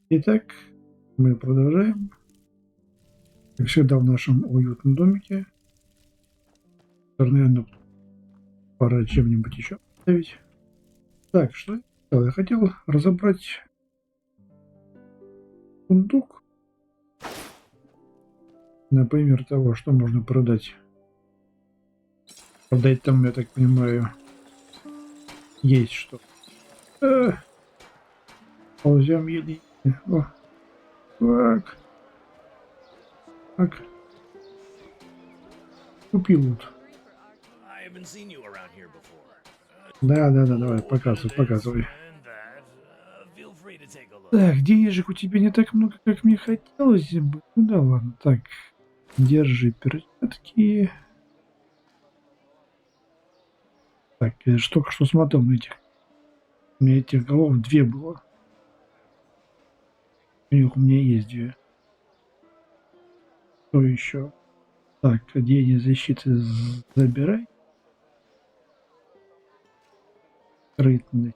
Итак, мы продолжаем. Как всегда в нашем уютном домике. Наверное, пора чем-нибудь еще поставить. Так, что я хотел? Я хотел разобрать сундук. Например, того, что можно продать. Продать там, я так понимаю, есть что. Ползем еле. О, так. Так. Купил вот. Да, давай, показывай. Так, денежек у тебя не так много, как мне хотелось бы. Ну да ладно, так. Держи перчатки. Так, я же только что смотрел на этих. У меня этих голов 2 было. У меня есть 2. Что еще? Так, одеяние защиты забирай. Скрытность.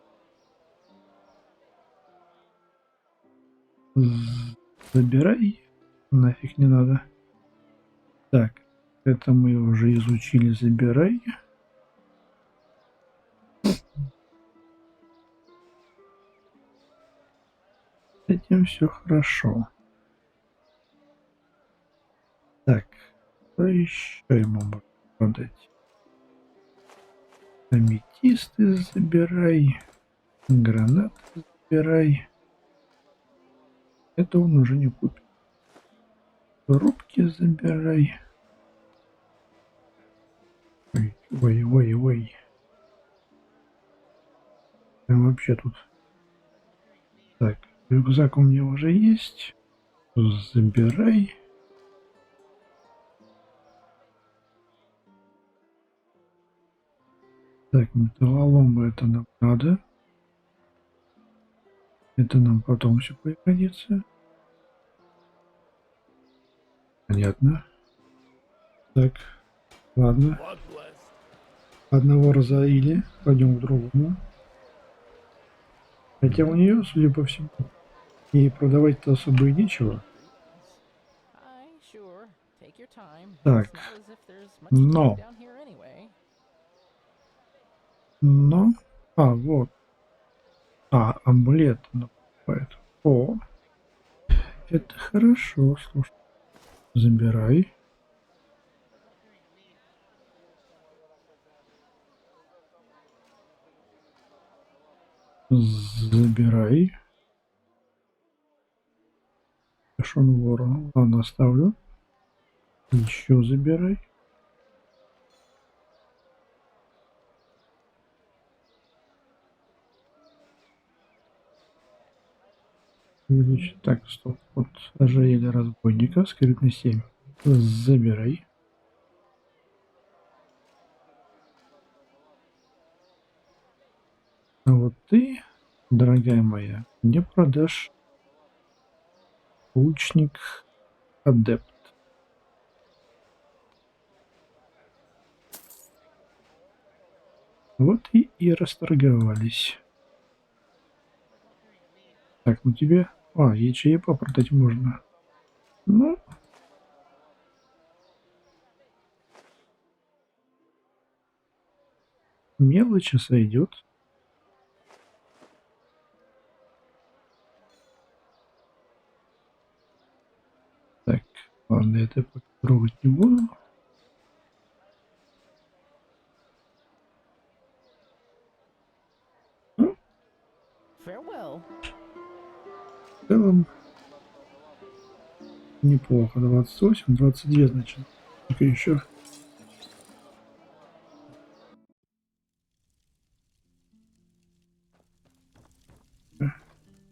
Забирай. Нафиг не надо. Так, это мы уже изучили. Забирай. С этим все хорошо. Так, что еще ему можно продать? Аметисты забирай. Гранаты забирай. Это он уже не купит. Рубки забирай. Ой. Там вообще тут... Так, рюкзак у меня уже есть. Забирай. Так, металлоломы это нам надо. Это нам потом все пригодится. Понятно. Так, ладно. Одного разорили. Пойдем к другому. Хотя у нее, судя по всему, ей продавать-то особо и нечего. Так, но... вот. Амулет накупает. О, это хорошо, слушай. Забирай. Забирай. Кашон ворона. Ладно, оставлю. Еще забирай. Увеличить. Так, стоп. Вот ожерелье разбойника. Скрытный 7. Забирай. А вот ты, дорогая моя, мне продашь лучник адепт. Вот и расторговались. Так, ну тебе... ячейку продать можно. Ну... Мелочи сойдет. Так, ладно, это пока трогать не буду. Ну, в целом неплохо. 28, 22, значит. Только еще.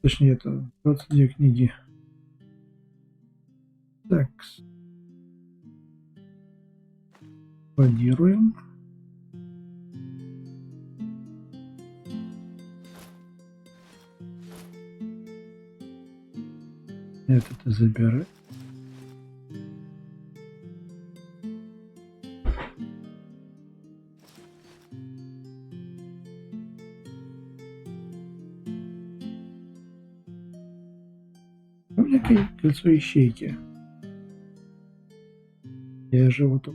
Точнее, это 22 книги. Так. Кодируем. Это ты забирай. У меня кольцо ищейки. Я же вот...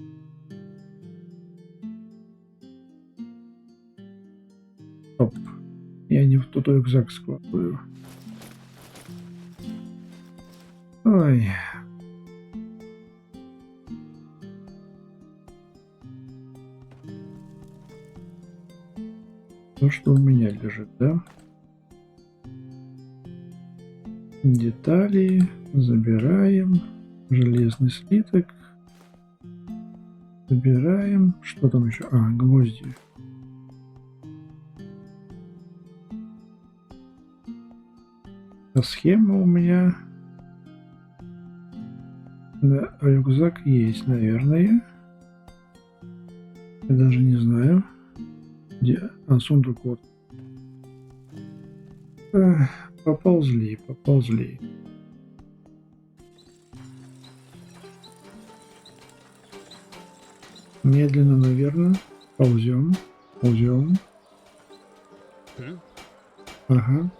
Стоп. Я не в тот рюкзак складываю. Ой. То, что у меня лежит, да? Детали. Забираем. Железный слиток. Забираем. Что там еще? А, гвозди. А схема у меня... Да, рюкзак есть, наверное. Я даже не знаю. Где? А, сундук вот. Поползли, поползли. Медленно, наверное. Ползем. Ползем. Ага.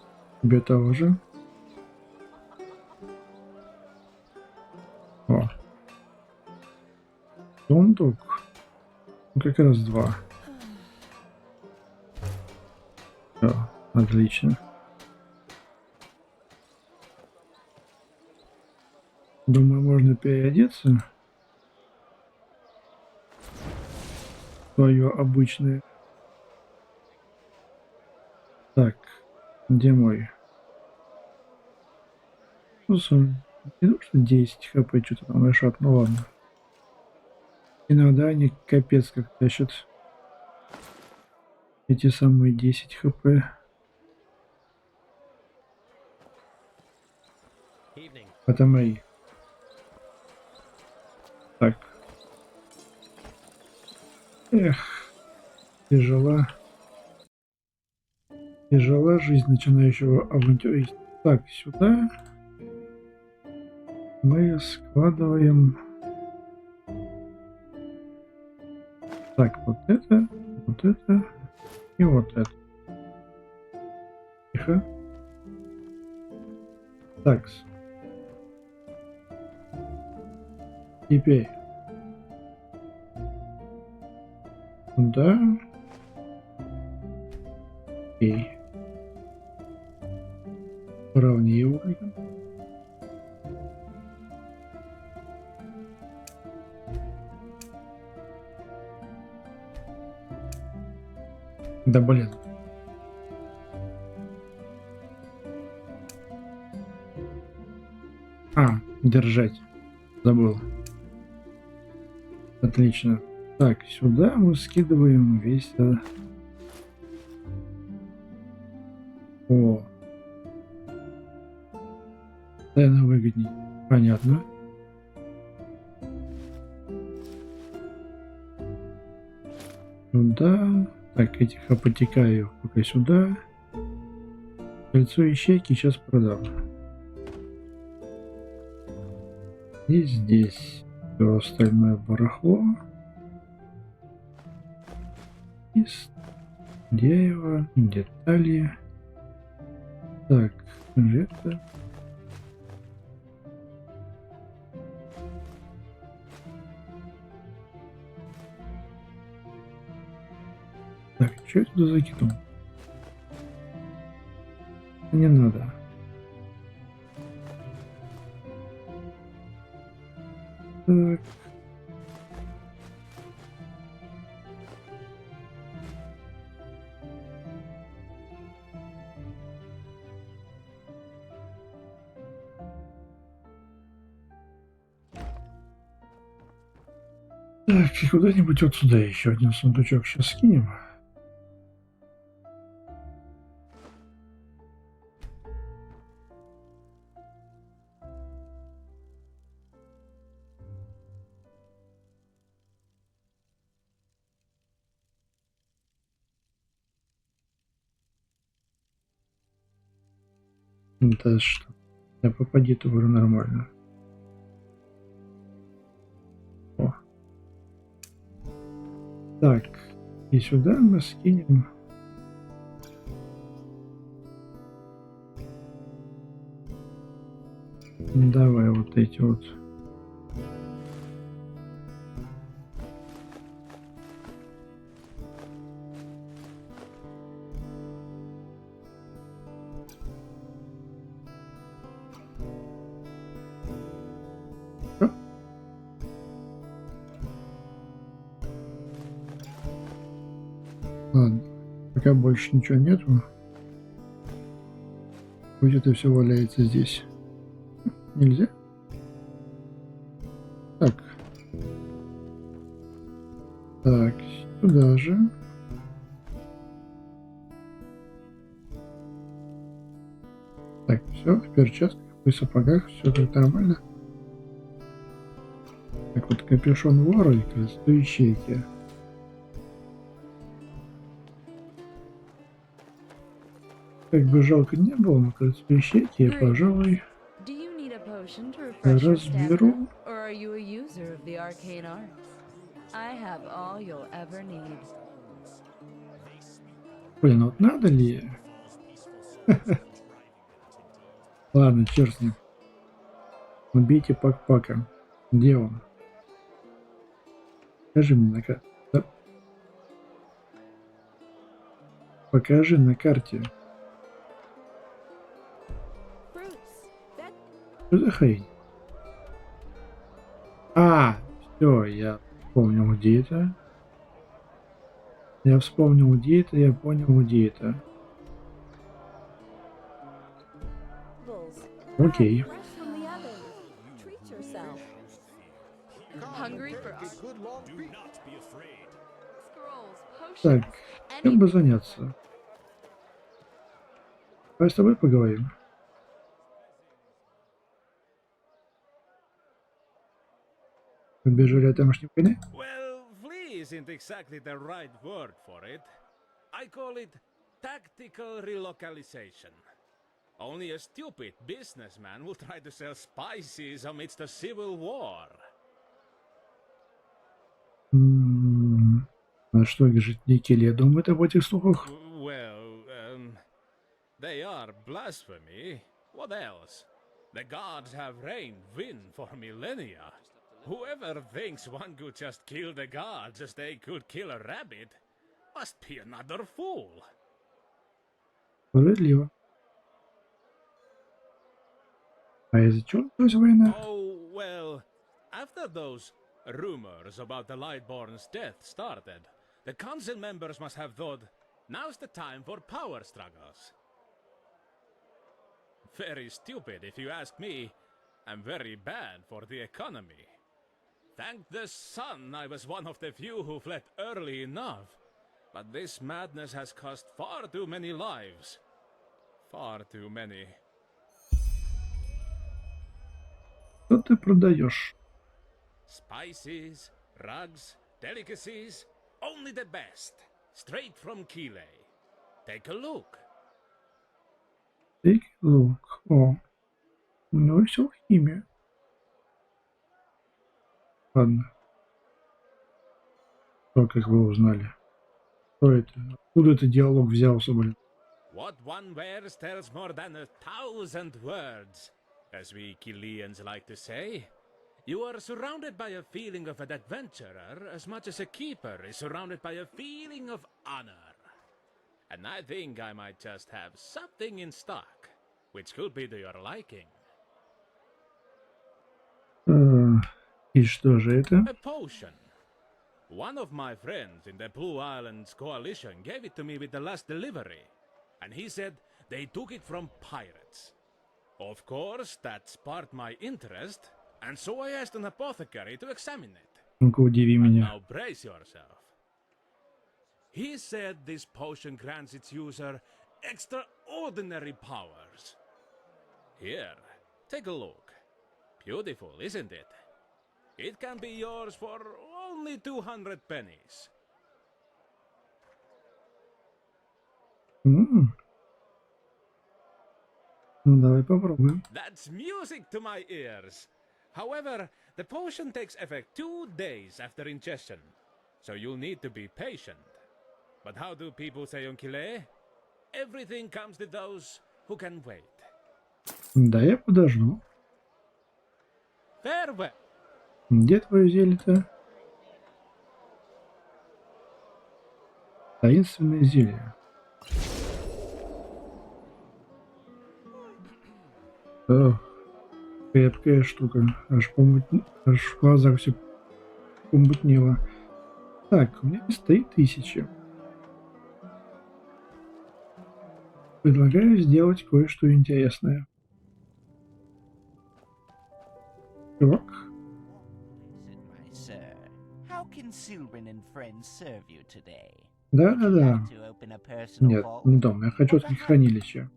Тебе того же. О. Сундук. Ну, как раз 2. Все, отлично. Думаю, можно переодеться. Свое обычное. Так, где мой? Ну, не то, что 10 хп, что-то там решат, ну ладно. Иногда они капец как тащат. Эти самые 10 хп. Это мои. Так. Эх, тяжела. Тяжела жизнь начинающего авантюриста. Так, сюда мы складываем. Так, вот это и вот это. Тихо. Так. Теперь. Да. Окей. Ровнее уровень. Да блин. А, держать. Забыл. Отлично. Так, сюда мы скидываем весь... О. Наверное, выгодней. Понятно. Сюда. Так, этих апотекаю пока сюда. Кольцо ищейки сейчас продам. И здесь все остальное барахло. Из дерева, детали. Так, это. Так, что я туда закинул? Не надо. Так. Так, и куда-нибудь вот сюда еще один сундучок сейчас скинем. Да что? Да попади, то уже нормально. О. Так, и сюда мы скинем. Давай вот эти вот. Ладно, пока больше ничего нету. Пусть это все валяется здесь. Нельзя? Так. Так, сюда же. Так, все, в перчатках, в сапогах, все как нормально. Так вот, капюшон вора и красоту ячейки. Как бы жалко не было, но красоту ячейки я, пожалуй, разберу. Блин, вот надо ли? Ладно, черт с ним. Убейте Пак-Пака. Где он? Покажи мне на карте. Да? Покажи на карте. Что за хрень? А, все, я вспомнил, где это. Я вспомнил, где это, я понял, где это. Окей. Так, чем бы заняться? Давай с тобой поговорим. Убежали от тамошней войны? Well, flee isn't exactly the right word for it. I call it tactical relocalization. Only a stupid businessman will try to sell spices amidst a civil war. А что жители думают об этих слухах? Well, they are blasphemy. What else? The gods have reigned win for millennia. Whoever thinks one could just kill the gods as they could kill a rabbit must be another fool. Справедливо. А из-за чего началась война? Oh, well, after those rumors about the Lightborn's death started, the council members must have thought, now's the time for power struggles. Very stupid if you ask me, and very bad for the economy. Thank the sun I was one of the few who fled early enough, but this madness has cost far too many lives. Far too many. Что ты продаешь? Spices, rugs, delicacies, only the best. Straight from Kile. Take a look. Take a look. О, ну и все химия. Ладно. То, как вы узнали. Что это? Откуда этот диалог взялся, блин? What one wears tells more than 1,000 words, as we Kileans like to say. You are surrounded by a feeling of an adventurer as much as a keeper is surrounded by a feeling of honor. And I think I might just have something in stock, which could be to your liking. И что же это? A potion. One of my friends in the Blue Islands coalition gave it to me with the last delivery, and he said they took it from pirates. Of course, that sparked my interest, and so I asked an apothecary to examine it. Ну-ка, удиви меня. Now brace yourself. He said this potion grants its user extraordinary powers. Here, take a look. Beautiful, isn't it? It can be yours for only 200 pennies. Ну, давай попробуем. That's music to my ears. However, the potion takes effect 2 days after ingestion, so you'll need to be patient. But how do people say on Kile? Everything comes to those who can wait. Да, я подожду. Farewell. Где твое зелье-то? Таинственное зелье. Ох, крепкая штука. Аж в глазах все помутнело. Так, у меня есть 3000. Предлагаю сделать кое-что интересное. Чувак? Да-да-да. Нет, не дом. Я хочу открыть хранилище.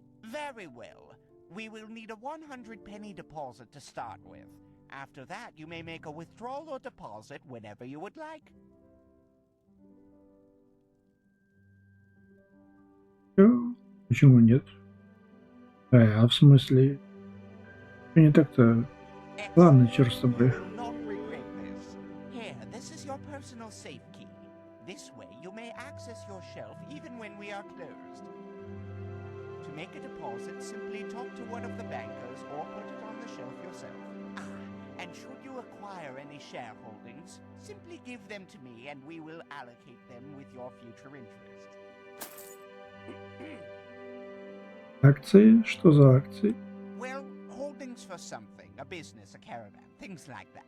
We will need a 100 penny deposit to start with. After that, you may make a withdrawal or deposit whenever you would like. Почему нет? А в смысле? Не так-то. Ладно, черт с тобой. Here, this is your personal safe key. This way, you may access your shelf even when we are closed. To make a deposit, simply talk to one of the bankers or put it on the shelf yourself. And should you acquire any shareholdings, simply give them to me and we will allocate them with your future interest. Акции? Что за акции? Well, holdings for something, a business, a caravan, things like that.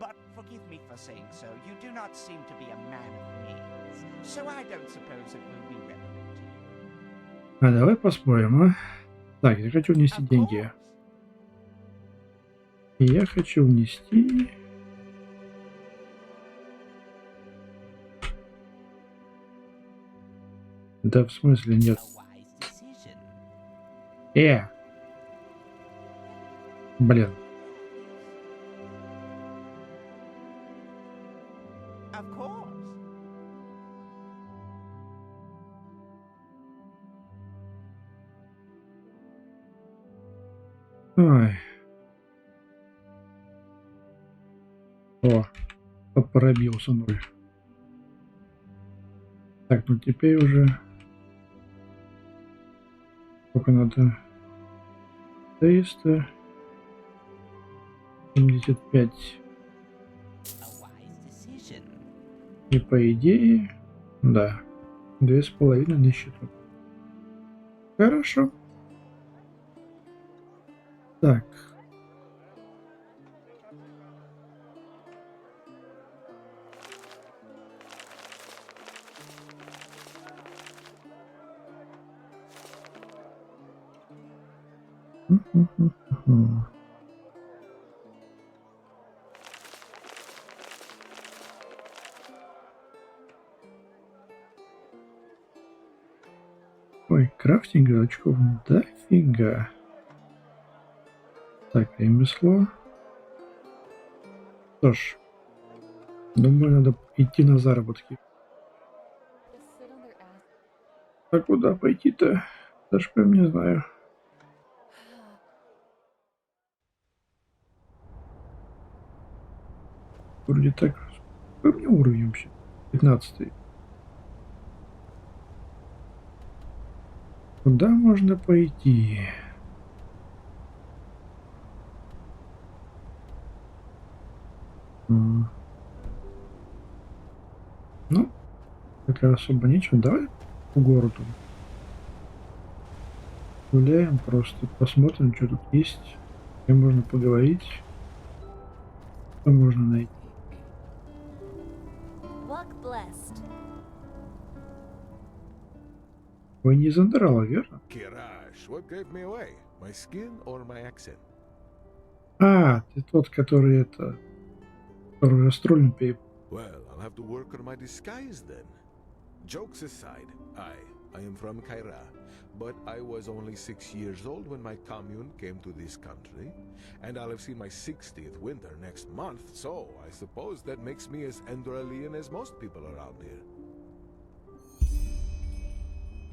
But forgive me for saying so, you do not seem to be a man of means, so I don't suppose it will be relevant. А давай поспорим, а? Так, я хочу внести деньги. И я хочу внести... Да в смысле нет. Блин. Ой. О, пробился 0. Так, ну теперь уже... Сколько надо? 375. И по идее... Да. 2,5 на счету. Хорошо. Так. Ой, крафтинг очков дофига. Так, ремесло. Что ж, думаю, надо идти на заработки. А куда пойти-то? Даже прям не знаю. Вроде так. Какой у меня уровень вообще? 15. Куда можно пойти? Ну, пока особо нечего. Давай по городу. Гуляем, просто посмотрим, что тут есть. Где можно поговорить. Что можно найти. Вы не из Enderal, верно? А, ты тот, который который расстроен перед... Well, I'll have to work on my disguise then. Jokes aside, I am from Kaira, but I was only 6 years old when my commune came to this country, and I'll have seen my 60th winter next month, so I suppose that makes me as Enderalian as most people around here.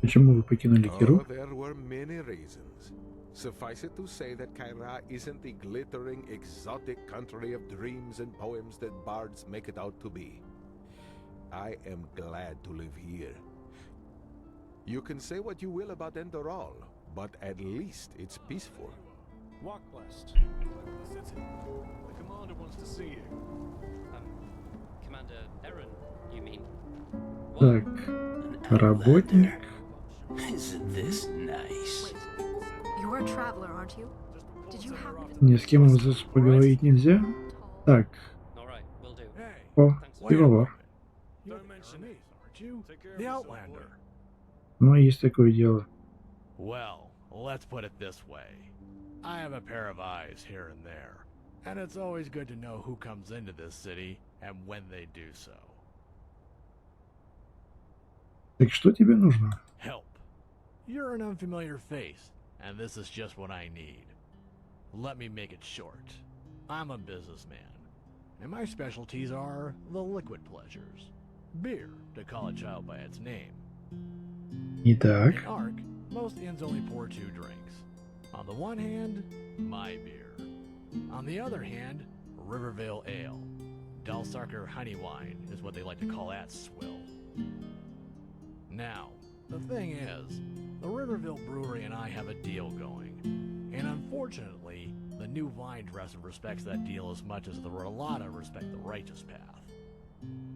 Почему вы покинули Киру? Oh, there were many reasons. Suffice it to say that Kaira isn't the glittering, exotic country of dreams and poems that bards make it out to be. I am glad to live here. You can say what you will about Enderal, but at least it's peaceful. Walk blessed. Come Commander Aaron, you mean? Так, работник. Isn't this nice? You're a traveler, aren't you? Did you happen to... Ни с кем поговорить нельзя. Так, All right, will do. о, Thanks a lot. пивовар. Don't mention it, aren't you? The Outlander. Ну, есть такое дело. Well, let's put it this way. I have a pair of eyes here and there, and it's always good to know who comes into this city and when they do so. Так что тебе нужно? Help. You're an unfamiliar face, and this is just what I need. Let me make it short. I'm a businessman, and my specialties are the liquid pleasures. Beer, to call a child by its name. Итак, In Ark, most inns only pour 2 drinks. On the one hand, my beer. On the other hand, Rivervale Ale. Dalsarker honey wine is what they like to call that swill. Now, the thing is, the Riverville Brewery and I have a deal going. And unfortunately, the new vine dresser respects that deal as much as the Rolata respect the righteous path.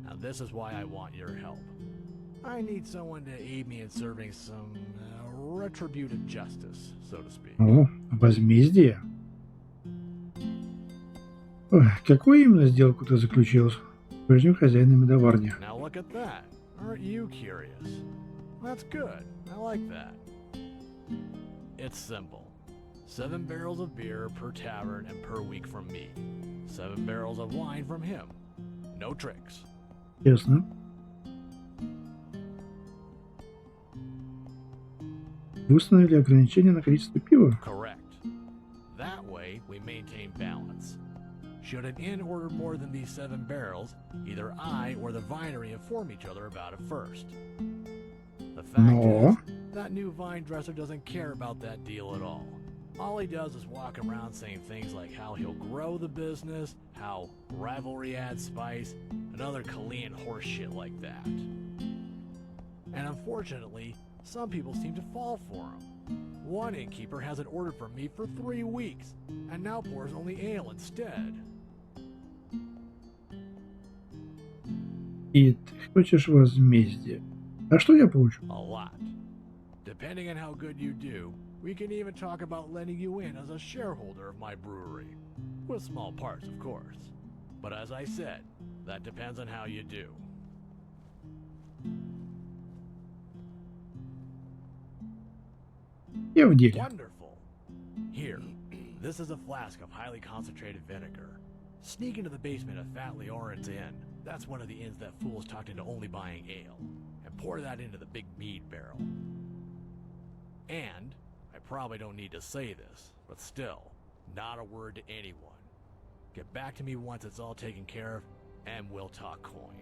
Now this is why I want your help. I need someone to aid me in serving some retributive justice, so to speak. о, возмездие. Ой, какую именно сделку ты заключил с прежним хозяином медоварни? Now look at that. Aren't you curious? That's good. I like that. It's simple. 7 barrels of beer per tavern and per week from me. 7 barrels of wine from him. No tricks. Ясно. Вы установили ограничение на количество пива? Correct. That way, we maintain balance. Should an inn order more than these 7 barrels, either I or the vinery inform each other about it first. The fact No. is, that new vine dresser doesn't care about that deal at all. All he does is walk around saying things like how he'll grow the business, how rivalry adds spice, and other Kalian horse shit like that. And unfortunately, some people seem to fall for him. One innkeeper hasn't ordered from me for 3 weeks, and now pours only ale instead. И ты хочешь возмездие. А что я получу? A lot. Depending on how good you do, we can even talk about letting you in as a shareholder of my brewery. With small parts, of course. But as I said, that depends on how you do. Я в деле. Wonderful. Here, this is a flask of highly concentrated vinegar. Sneak into the basement of Fat Leorin's Inn. That's one of the inns that fools talked into only buying ale. And pour that into the big mead barrel. And, I probably don't need to say this, but still, not a word to anyone. Get back to me once it's all taken care of, and we'll talk coin.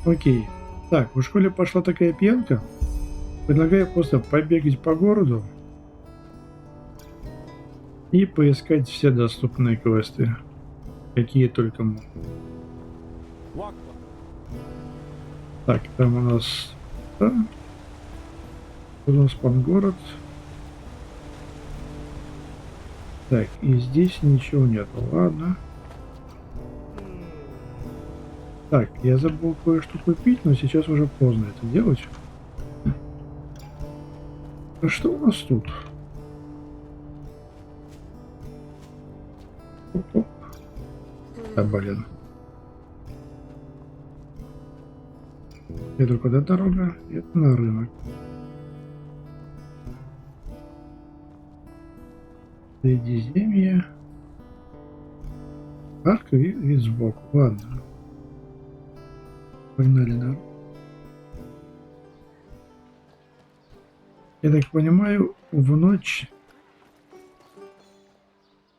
Окей. Так, в школе пошла такая пьянка. Предлагаю просто побегать по городу и поискать все доступные квесты, какие только можно. Так, там у нас... Да. Тут у нас город. Так, и здесь ничего нету. Ладно. Так, я забыл кое-что купить, но сейчас уже поздно это делать. А что у нас тут? Оп-оп. А, блин. Это куда дорога? Это на рынок. Средиземье. Арка, вид сбоку. Ладно. Погнали на... Я так понимаю, в ночь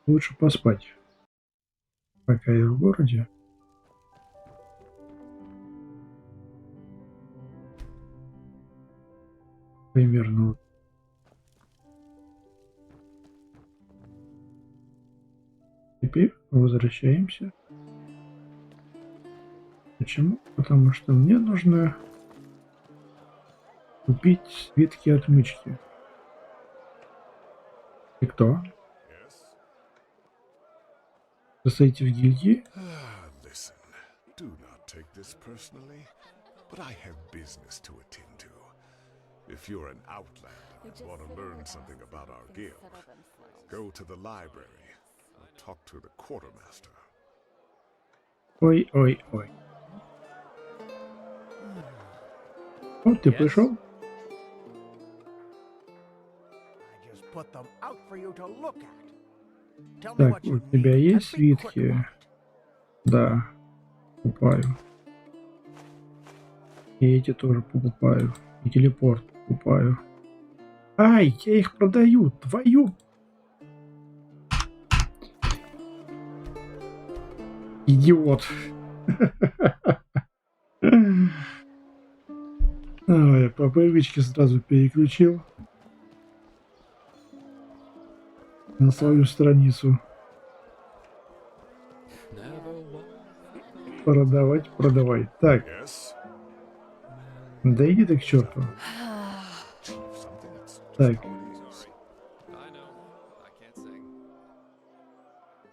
лучше поспать, пока я в городе. Примерно вот. Теперь возвращаемся. Почему? Потому что мне нужно купить свитки отмычки. Ты кто? Состоите в гильдии? Listen, do not take this personally, but I have business to attend to. If you're an outlander and want to learn something about our guild, go to the library or talk to the quartermaster. Ой. Вот ты Yes? пришел? I just put them out for you to look at. Tell me Так, what you у тебя need, есть and be quick свитки? about it. Да, покупаю. И эти тоже покупаю. И телепорт покупаю. Ай, я их продаю, твою... Идиот. Ой, по привычке сразу переключил на свою страницу. Продавай. Так, Yes? да иди ты к черту. Chief, something that's just Так, how it is. I know. I can't sing.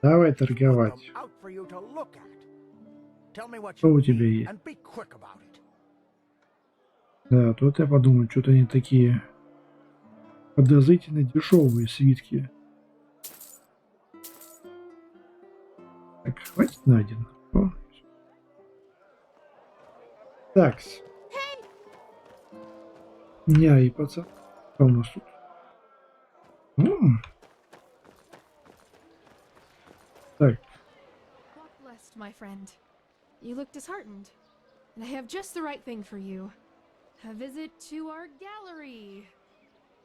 давай Put them торговать. out for you to look at. Tell me what Что you у тебя need, есть? and be quick about it. Да, тут я подумал, что-то они такие подозрительно дешевые свитки. Так, хватит на один. О. Такс. Няй, пацан. Что у нас тут? Так, Walk blessed, my friend. You look disheartened, and I have just the right thing for you. A visit to our gallery.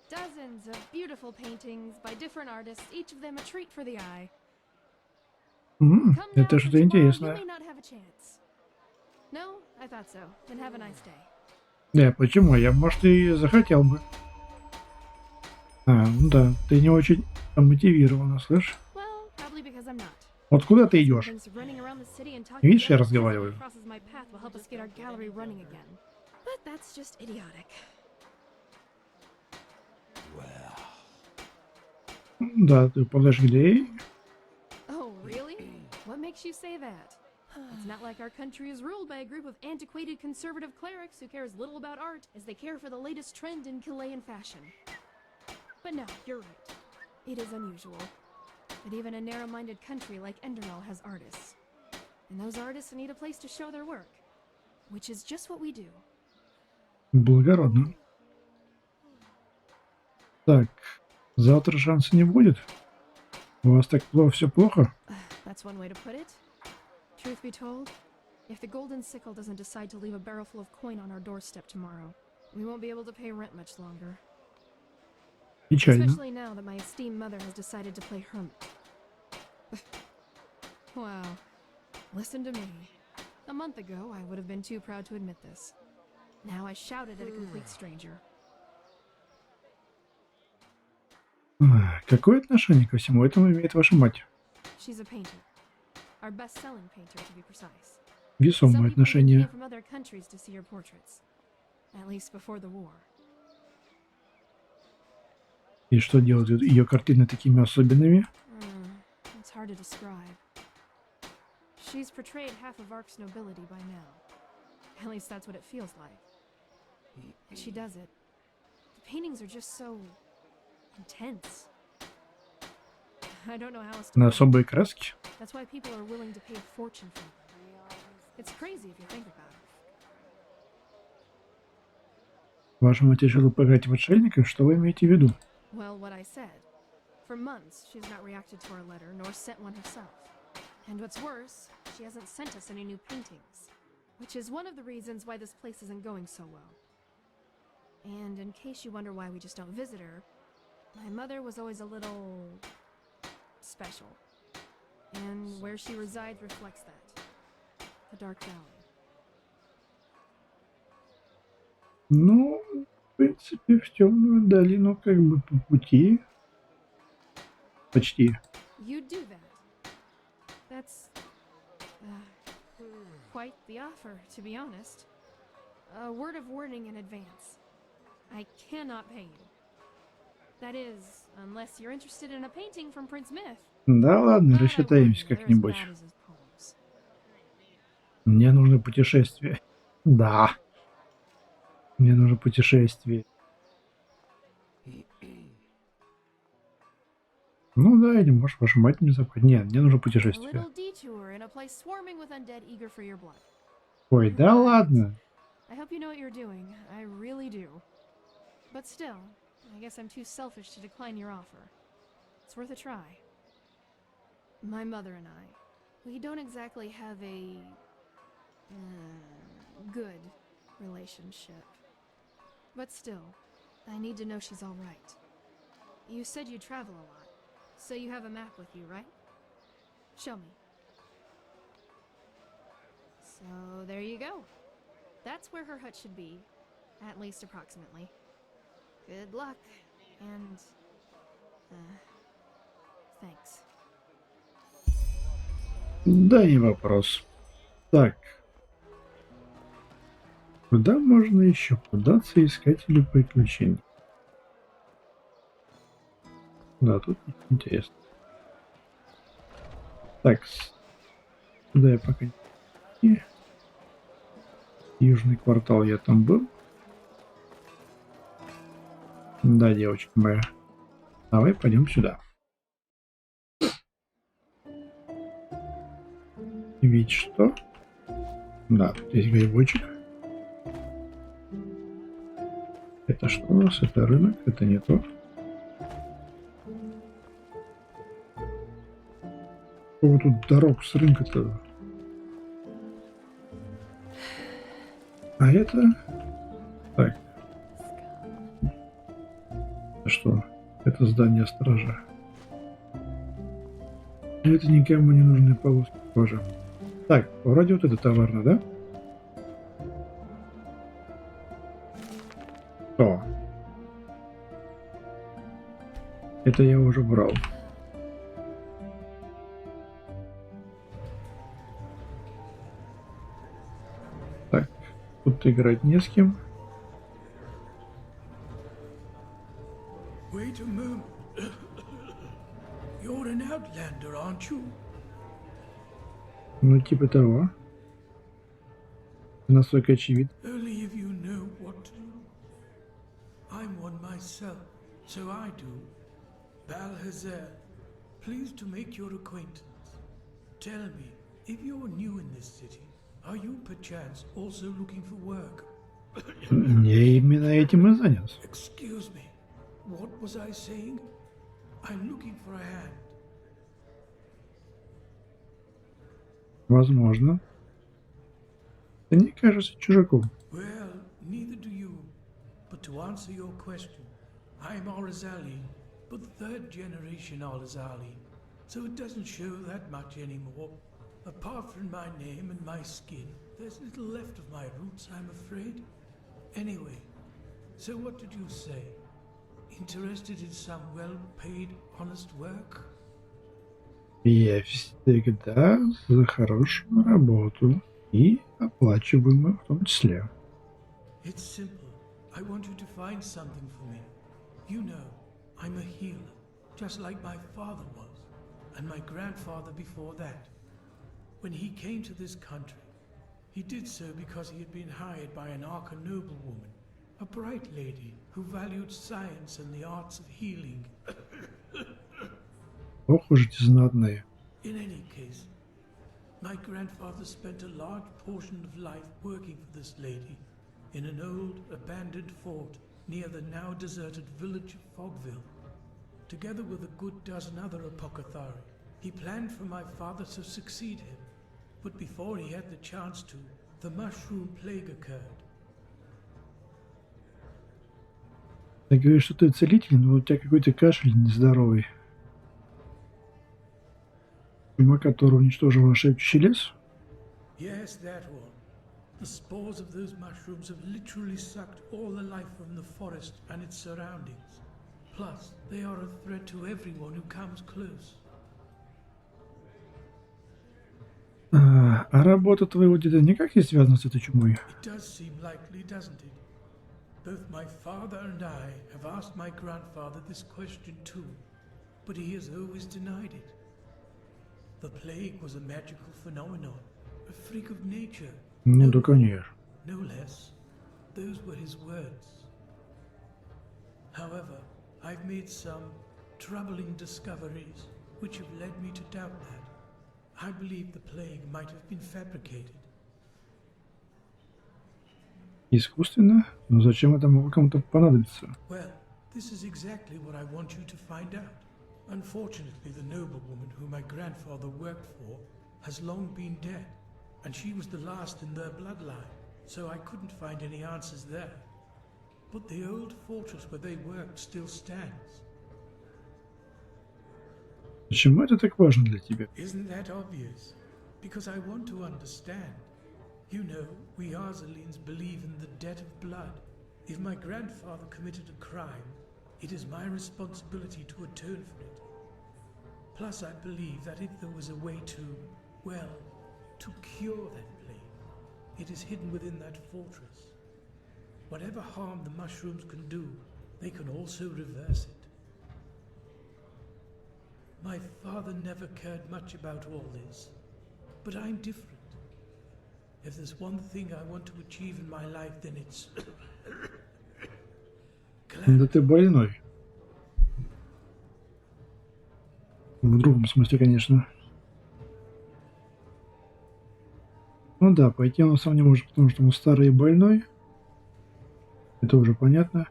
Dozens of beautiful paintings by different artists, each of them a treat for the eye. Come now, это for что-то tomorrow you интересное. may not have a chance. No, I thought so. Then have a nice day. Да, почему? Я, может, и захотел бы. Ну да, ты не очень мотивирована, слышь? Well, probably because I'm not. Вот куда ты идешь? Thinks running around the city and talking Видишь, я about разговариваю. everything that crosses my path will help us get our gallery running again. But that's just idiotic. Да, ты подожди. Oh, really? What makes you say that? It's not like our country is ruled by a group of antiquated conservative clerics who care as little about art as they care for the latest trend in Chilean fashion. But no, you're right. It is unusual. But even a narrow-minded country like Enderal has artists. And those artists need a place to show their work. Which is just what we do. Благородно. Так, завтра шанса не будет? У вас так все плохо? That's one way to put it. Truth be told, if the Golden Sickle doesn't decide to leave a barrel full of coin on our doorstep tomorrow, we won't be able to pay rent much longer. Печально. Especially now that my esteemed mother has decided to play hermit. Wow. Listen to me. A month ago, I would have been too proud to admit this. Now I shouted at a complete stranger. Какое отношение ко всему этому имеет ваша мать? She's a painter. Our best-selling painter, to be precise. Some Весомое people even отношение. came from other countries to see her portraits. At least before the war. И что делает ее картины такими особенными? It's hard to describe. She's portrayed half of Ark's nobility by now. At least that's what it feels like. And she does it. The paintings are just so intense. I don't know how else to На put it. особые краски? That's why people are willing to pay a fortune for them. It's crazy if you think about it. Ваша мать решила поиграть в отшельника? Что вы имеете в виду? Well, what I said. For months, she's not reacted to our letter, nor sent one herself. And what's worse, she hasn't sent us any new paintings. Which is one of the reasons why this place isn't going so well. And in case you wonder why we just don't visit her, my mother was always a little... special. And where she resides reflects that. The Dark Valley. Ну, в принципе, в темную долину как бы по пути. Почти. You'd do that. That's... quite the offer, to be honest. A word of warning in advance. I cannot pay you. That is, unless you're interested in a painting from Prince Myth. Да ладно, But I рассчитаемся wouldn't, they're as как-нибудь. bad as his poems. Мне нужно путешествие. Да, мне нужно путешествие. Ну да, или может ваша мать не забыть. Нет, мне нужно A путешествие. little detour in a place swarming with undead eager for your blood. Ой, да But ладно. I hope you know what you're doing. I really do. But still, I guess I'm too selfish to decline your offer. It's worth a try. My mother and I, we don't exactly have a good relationship. But still, I need to know she's all right. You said you travel a lot, so you have a map with you, right? Show me. So there you go. That's where her hut should be, at least approximately. Good luck, and thanks. Да, не вопрос. Так. Куда можно еще податься искателю приключений? Да, тут интересно. Так, куда я пока не... Южный квартал я там был. Да, девочка моя. Давай пойдем сюда. Ведь что? Да, тут есть грибочек. Это что у нас? Это рынок? Это не то. Вот тут дорог с рынка-то. А это... Так. Что? Это здание сторожа. Это никому не нужные полоски тоже. Так, вроде вот это товарно, да? О. Это я уже брал. Так, тут играть не с кем. Wait a moment. You're an outlander, aren't you? Ну, типа того. Настолько очевидно. Only if you know what to do. I'm one myself, so I do. Balhazer, pleased to make your acquaintance. Tell me, if you're new in this city, are you perchance also looking for work? Я именно этим и занят. Excuse me, what was I saying? I'm looking for a hand. Возможно. Ты не кажется чужаком. Well, neither do you. But to answer your question, I'm Arizali, but third generation Arizali, so it doesn't show that much anymore. Apart from my name and my skin, there's little left of my roots, I'm afraid. Anyway, so what did you say? Interested in some well-paid, honest work? Я всегда за хорошую работу и оплачиваемую в том числе. It's simple. I want you to find something for me. You know, I'm a healer, just like my father was, and my grandfather before that. When he came to this country, he did so because he had been hired by an arch-noble woman, a bright lady who valued science and the arts of healing. Ох уж эти знатные. In any case, my grandfather spent a large portion of life working for this lady in an old, abandoned fort near the now deserted village of Fogville. Together with a good dozen other apothecary, he planned for my father to succeed him. But before he had the chance to, the mushroom plague occurred. Ты говоришь, что ты целитель, но у тебя какой-то кашель нездоровый. Чума, который уничтожил наш шепчущий лес? Yes, that one. The spores of those mushrooms have literally sucked all the life from the forest and its surroundings. Plus, they are a threat to everyone who comes close. А работа твоего деда никак не связана с этой чумой? It does seem likely, doesn't it? Both my father and I have asked my grandfather this question too, but he has always denied it. The plague was a magical phenomenon, a freak of nature. Ну да, конечно. No less. Those were his words. However, I've made some troubling discoveries which have led me to doubt that. I believe the plague might have been fabricated. Искусственно? Но зачем это могло кому-то понадобиться? Well, this is exactly what I want you to find out. Unfortunately, the noblewoman who my grandfather worked for has long been dead, and she was the last in their bloodline, so I couldn't find any answers there. But the old fortress where they worked still stands. Почему это так важно для тебя? Isn't that obvious? Because I want to understand. You know, we Arzelines believe in the debt of blood. If my grandfather committed a crime, it is my responsibility to atone for it. Plus, I believe that if there was a way to, well, to cure that plague, it is hidden within that fortress. Whatever harm the mushrooms can do, they can also reverse it. My father never cared much about all this, but I'm different. If there's one thing I want to achieve in my life, then it's... Да ты больной. В другом смысле, конечно. Ну да, пойти он сам не может, потому что он старый и больной. Это уже понятно.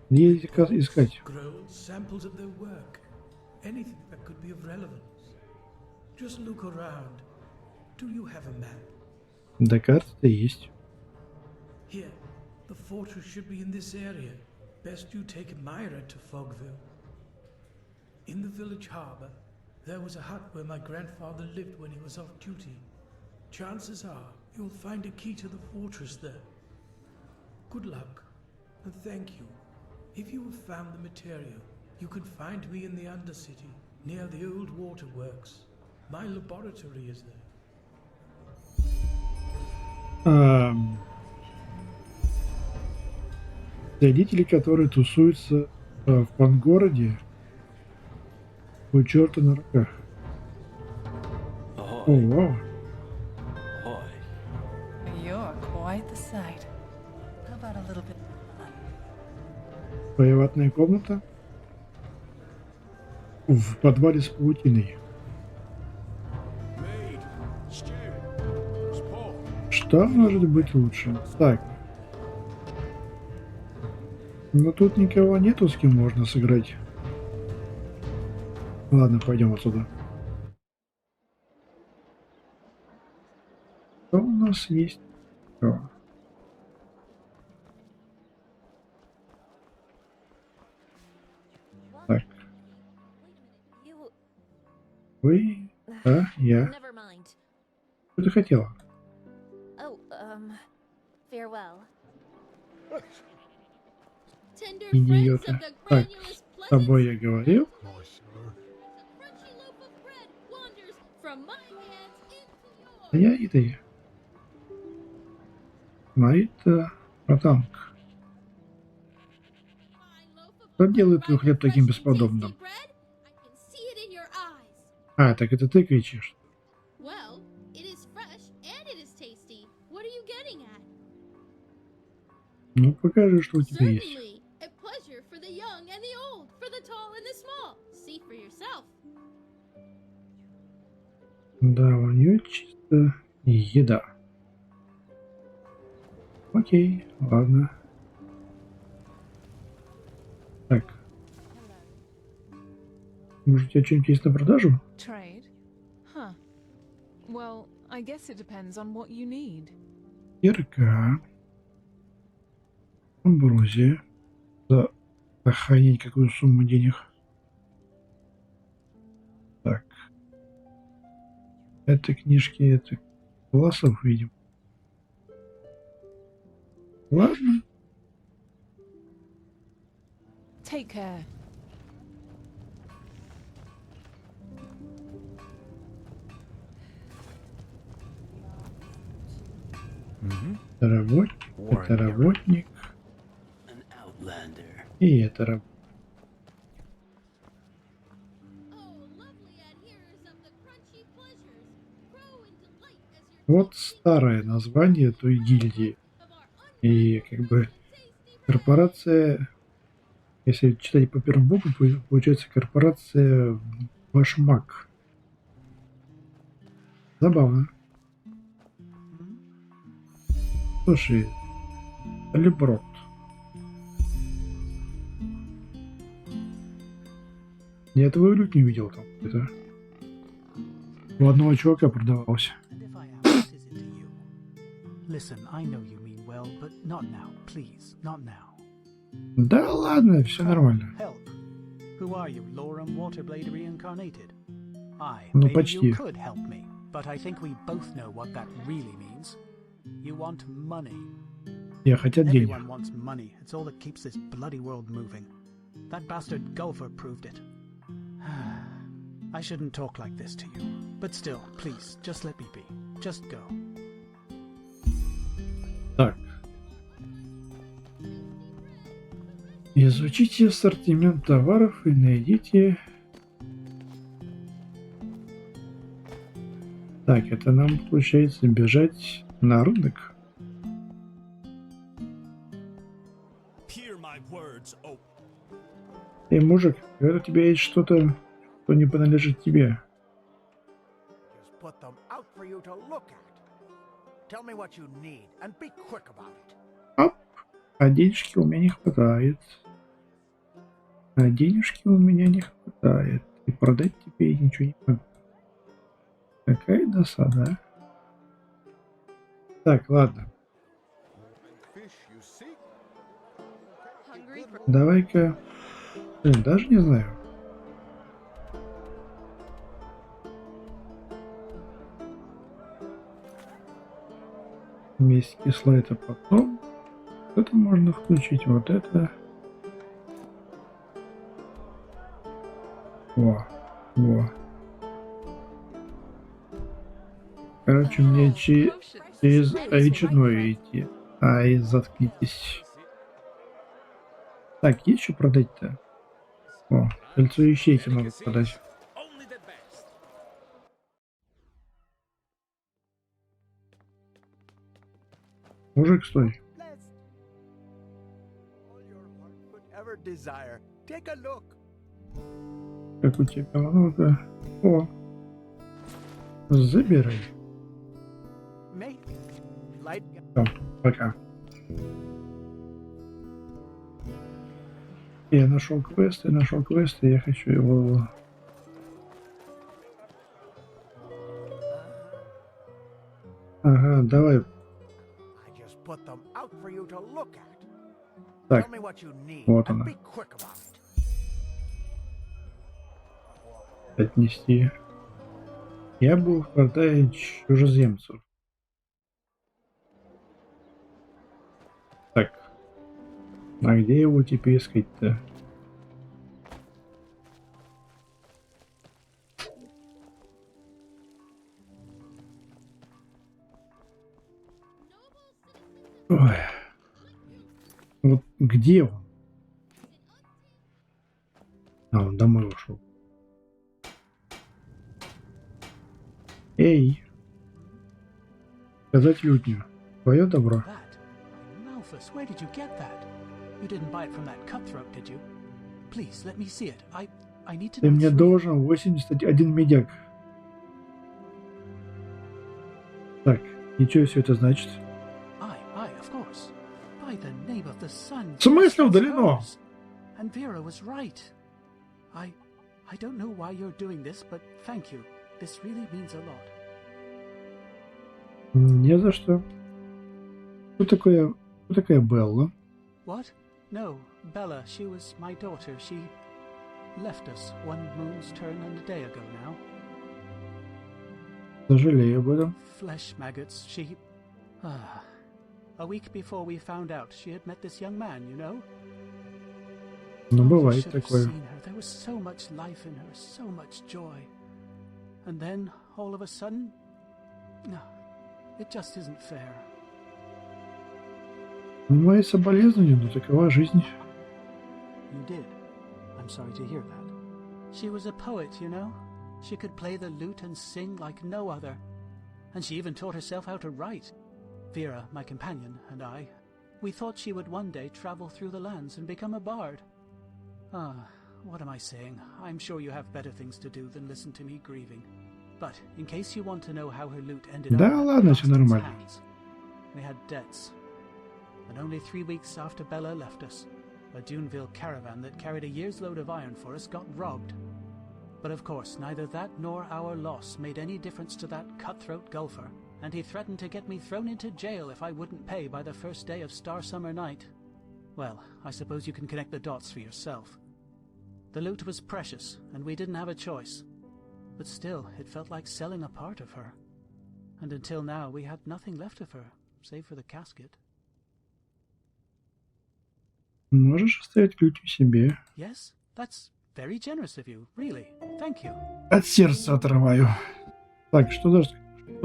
Где искать? Anything that could be of relevance. Just look around. Do you have a map? Да, карта-то есть. Here, the fortress should be in this area. Best you take Myra to Fogville. In the village harbor, there was a hut where my grandfather lived when he was off duty. Chances are you'll find a key to the fortress there. Good luck, and thank you. If you have found the material, you can find me in the Undercity, near the old waterworks. My laboratory is there. Родители, которые тусуются в пангороде, у черта на руках. О, вау. You're quite the sight. How about a little bit of fun? Приватная комната в подвале с паутиной. Что может быть лучше? Так. Но тут никого нету, с кем можно сыграть. Ладно, пойдем отсюда. Что у нас есть? Что? Так. Вы? А, я. Что ты хотела? Идиота. Так, с тобой я говорил? А я и ты. Марита Потамк. Что делает твой хлеб таким бесподобным? А, так это ты кричишь. Ну, покажи, что у тебя есть. Да, у нее чисто еда. Окей, ладно. Так. Может, у тебя что-нибудь есть на продажу? Trade? Huh. Well, I guess it depends on what you need. Кирка. Амброзия. За охранять какую сумму денег. Так. Это книжки, это классов, видим. Ладно. Take care. Это работник. И это работает. Вот старое название той гильдии. И как бы корпорация, если читать по первому букву, получается корпорация Башмак. Забавно. Слушай, Алиброд. Я этого люк не видел там. Это у одного чувака продавался. Да ладно, все нормально. Ну почти. Я хотят денег. I shouldn't talk like this to you, but still, please, just let me be. Just go. Так. Изучите ассортимент товаров и найдите... Так, это нам получается бежать на рынок. Эй, мужик, когда у тебя есть что-то, что не принадлежит тебе. Оп, а денежки у меня не хватает. А денежки у меня не хватает. И продать тебе я ничего не могу. Какая досада, а? Так, ладно. Давай-ка... Блин, даже не знаю. Месть кисла это потом. Это можно включить. Вот это. Во. Короче, мне через очередное идти. Ай, заткнитесь. Так, есть что продать-то? О, кольцо ищейки надо продать. Мужик, стой. Как у тебя много? О, забирай. Все, пока. Я нашел квест, и я хочу его... Ага, давай. Так, вот она. Отнести. Я был в квартале чужеземцев. Так. А где его теперь искать-то? Ой. Вот где он? А, он домой ушел. Эй! Сказать лютню. Твое добро. Where did you get that? You didn't buy it from that cutthroat, did you? Please, let me see it. I need to know. Ты мне должен 81 медяк. Так, и что все это значит? Of course. By the name of the sun. В смысле удалено? And Vera was right. I don't know why you're doing this, but thank you. This really means a lot. Не за что. Кто такая Белла? What? No, Bella, she was my daughter. She left us one moon's turn and a day ago now. Сожалею об этом. Flesh maggots, she... A week before we found out, she had met this young man, you know? Ну, бывает такое. There was so much life in her, so much joy. And then, all of a sudden... No, it just isn't fair. Мои соболезнования, но такова жизнь. you did. I'm sorry to hear that. She was a poet, you know. She could play the lute and sing like no other. And she even taught herself how to write. Vera, my companion, and I, we thought she would one day travel through the lands and become a bard. What am I saying? I'm sure you have better things to do than listen to me grieving. But in case you want to know how her lute ended up Да ладно, in все Austin's нормально. hands, we had debts. And only 3 weeks after Bella left us, a Duneville caravan that carried a year's load of iron for us got robbed. But of course, neither that nor our loss made any difference to that cutthroat golfer, and he threatened to get me thrown into jail if I wouldn't pay by the first day of Star Summer Night. Well, I suppose you can connect the dots for yourself. The loot was precious, and we didn't have a choice. But still, it felt like selling a part of her. And until now, we had nothing left of her, save for the casket. Можешь оставить ключ у себе. Yes, that's very generous of you, really. Thank you. От сердца отрываю. Так, что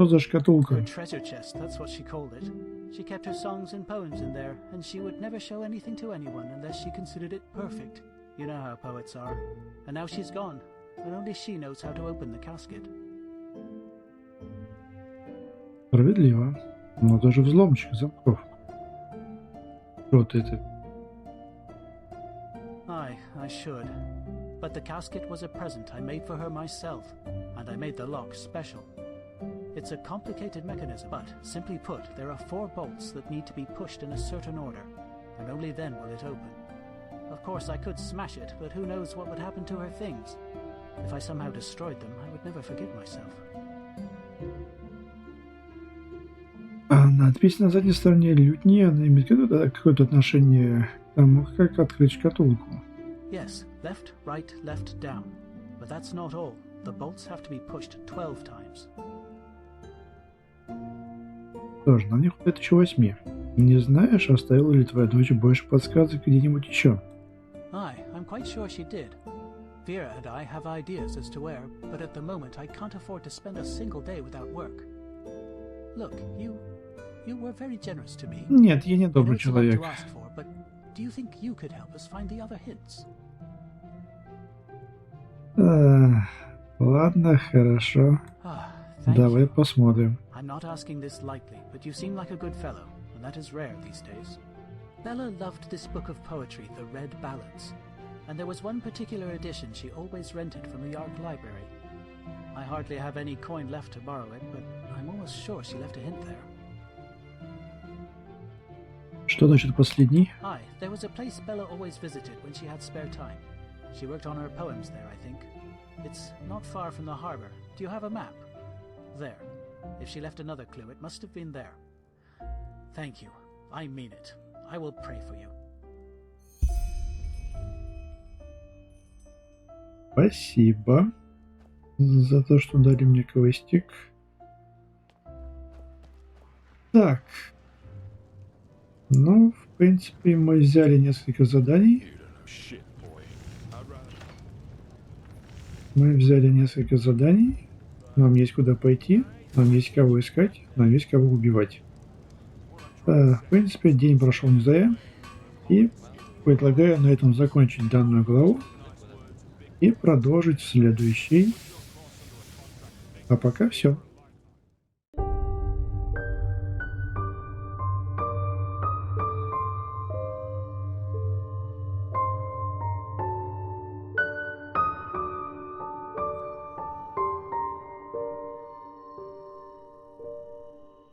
за шкатулка? Her treasure chest, that's what she called it. She kept her songs and poems in there, and she would never show anything to anyone unless she considered it perfect. You know how poets are. And now she's gone, and only she knows how to open the casket. Справедливо. Но даже взломщик замков. Вот это. Aye, I should. But the casket was a present I made for her myself, and I made the lock special. It's a complicated mechanism, but simply put, there are 4 bolts that need to be pushed in a certain order, and only then will it open. Of course, I could smash it, but who knows what would happen to her things. If I somehow destroyed them, I would never forgive myself. Надпись на задней стороне лютни, она имеет какое-то отношение к тому, как открыть шкатулку. Yes, left, right, left, down. But that's not all. The bolts have to be pushed 12 times. Тоже, на них хватит еще 8. Не знаешь, оставила ли твоя дочь больше подсказок где-нибудь еще? Aye, I'm quite sure she did. Vera and I have ideas as to where, but at the moment I can't afford to spend a single day without work. Look, you were very generous to me. Нет, я не добрый I know it's a lot человек. to ask for, but do you think you could help us find the other hints? Ладно, хорошо. Thank Давай you. посмотрим. I'm not asking this lightly, but you seem like a good fellow, and that is rare these days. Bella loved this book of poetry, The Red Ballads, and there was one particular edition she always rented from the Yard Library. I hardly have any coin left to borrow it, but I'm almost sure she left a hint there. Что значит последний? Aye, there was a place Bella always visited when she had spare time. She worked on her poems there, I think. It's not far from the harbor. Do you have a map? There. If she left another clue, it must have been there. Thank you. I mean it. I will pray for you. Спасибо за то, что дали мне квестик. Так. Ну, в принципе, мы взяли несколько заданий. Нам есть куда пойти, нам есть кого искать, нам есть кого убивать. В принципе, день прошел не зря. И предлагаю на этом закончить данную главу и продолжить в следующей. А пока все.